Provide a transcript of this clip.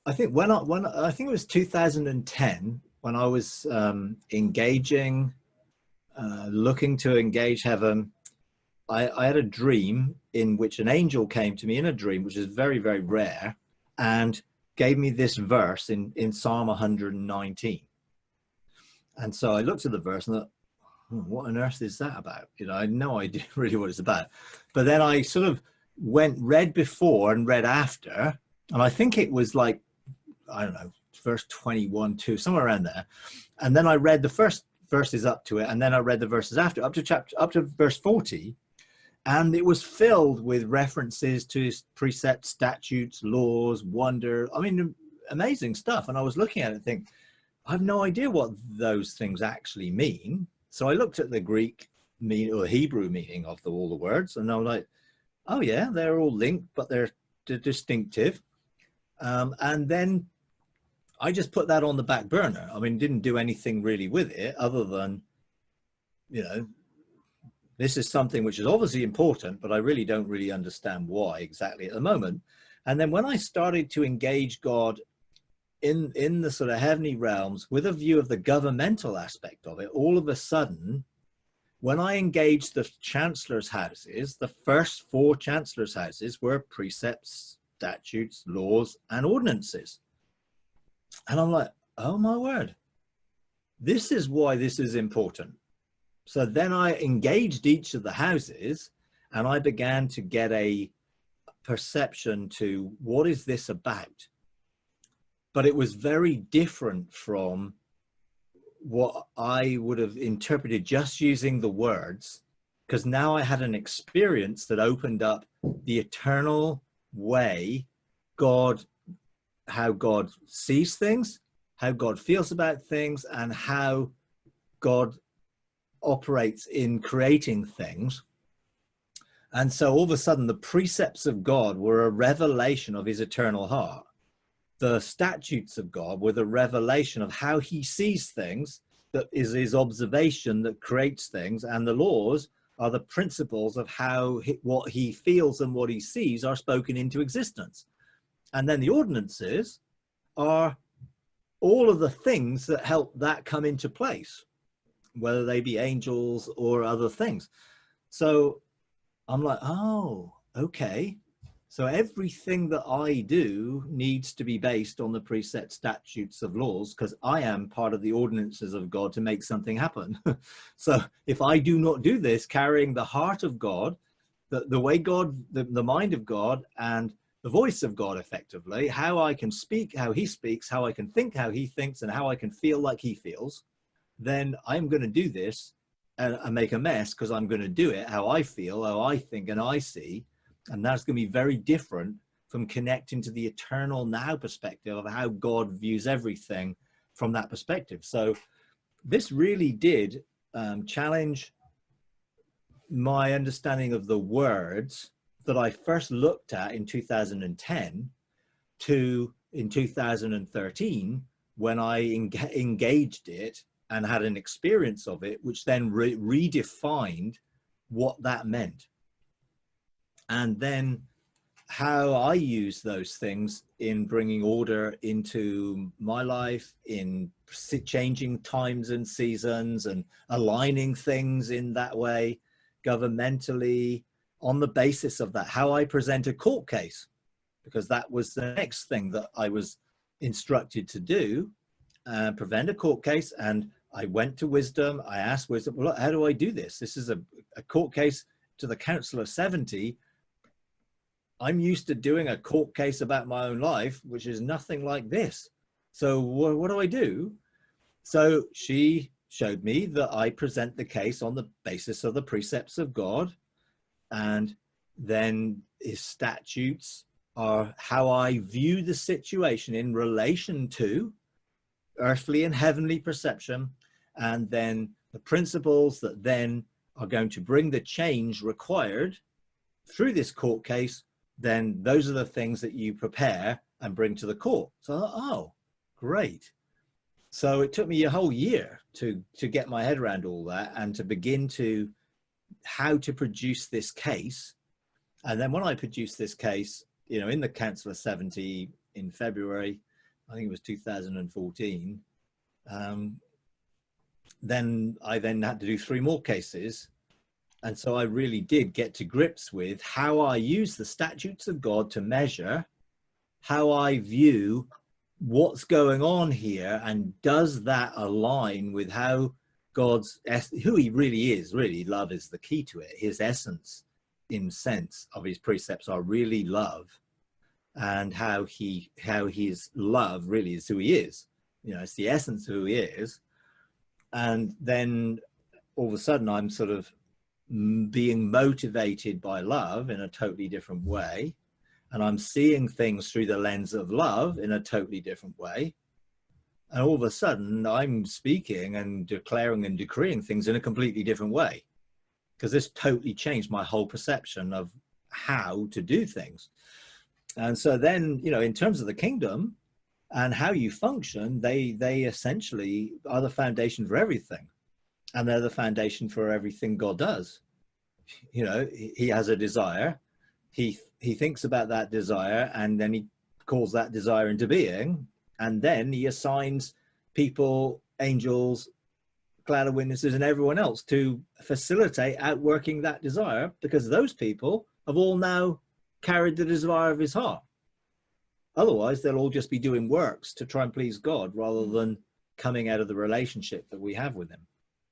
I think when I think it was 2010 when I was engaging, looking to engage heaven. I had a dream in which an angel came to me in a dream, which is very, very rare, and gave me this verse in Psalm 119. And so I looked at the verse and thought, what on earth is that about? You know, I had no idea really what it's about. But then I sort of read before and read after, and I think it was like, I don't know, verse 21, 2, somewhere around there. And then I read the first verses up to it, and then I read the verses after, up to verse 40. And it was filled with references to precepts, statutes, laws, wonder. I mean, amazing stuff. And I was looking at it and think, I have no idea what those things actually mean. So I looked at the Greek or Hebrew meaning of all the words, and I was like, oh yeah, they're all linked, but they're distinctive. And then I just put that on the back burner. I mean, didn't do anything really with it other than, you know, this is something which is obviously important, but I really don't really understand why exactly at the moment. And then when I started to engage God in the sort of heavenly realms with a view of the governmental aspect of it, all of a sudden, when I engaged the chancellors' houses, the first 4 chancellors' houses were precepts, statutes, laws, and ordinances. And I'm like, oh my word, this is why this is important. So then I engaged each of the houses and I began to get a perception to what is this about? But it was very different from what I would have interpreted just using the words, because now I had an experience that opened up the eternal way how God sees things, how God feels about things, and how God operates in creating things. And so all of a sudden the precepts of God were a revelation of his eternal heart. The statutes of God were the revelation of how he sees things, that is his observation that creates things, and the laws are the principles of how what he feels and what he sees are spoken into existence. And then the ordinances are all of the things that help that come into place, whether they be angels or other things. So I'm like, oh, okay. So everything that I do needs to be based on the preset statutes of laws, because I am part of the ordinances of God to make something happen. So if I do not do this, carrying the heart of God, the way God, the mind of God, and the voice of God effectively, how I can speak, how he speaks, how I can think, how he thinks, and how I can feel like he feels, then I'm going to do this and make a mess, because I'm going to do it how I feel, how I think, and I see. And that's going to be very different from connecting to the eternal now perspective of how God views everything from that perspective. So this really did challenge my understanding of the words that I first looked at in 2010 to in 2013, when I engaged it and had an experience of it, which then redefined what that meant. And then how I use those things in bringing order into my life, in changing times and seasons and aligning things in that way, governmentally, on the basis of that, how I present a court case, because that was the next thing that I was instructed to do, prevent a court case. And I went to wisdom. I asked wisdom, well, how do I do this? This is a court case to the Council of 70. I'm used to doing a court case about my own life, which is nothing like this. So what do I do? So she showed me that I present the case on the basis of the precepts of God, and then his statutes are how I view the situation in relation to earthly and heavenly perception, and then the principles that then are going to bring the change required through this court case. Then those are the things that you prepare and bring to the court. So I thought, oh, great. So it took me a whole year to get my head around all that and to begin to how to produce this case. And then when I produced this case, you know, in the Council of 70 in February, I think it was 2014, then I had to do 3 more cases. And so I really did get to grips with how I use the statutes of God to measure how I view what's going on here, and does that align with how God's, who he really is. Really, love is the key to it. His essence, in sense of his precepts, are really love, and how his love really is who he is. You know, it's the essence of who he is. And then all of a sudden I'm sort of being motivated by love in a totally different way, and I'm seeing things through the lens of love in a totally different way, and all of a sudden I'm speaking and declaring and decreeing things in a completely different way, because this totally changed my whole perception of how to do things. And so then, you know, in terms of the kingdom and how you function, they essentially are the foundation for everything. And they're the foundation for everything God does. You know, he has a desire. He thinks about that desire, and then he calls that desire into being. And then he assigns people, angels, cloud of witnesses, and everyone else to facilitate outworking that desire, because those people have all now carried the desire of his heart. Otherwise, they'll all just be doing works to try and please God, rather than coming out of the relationship that we have with him.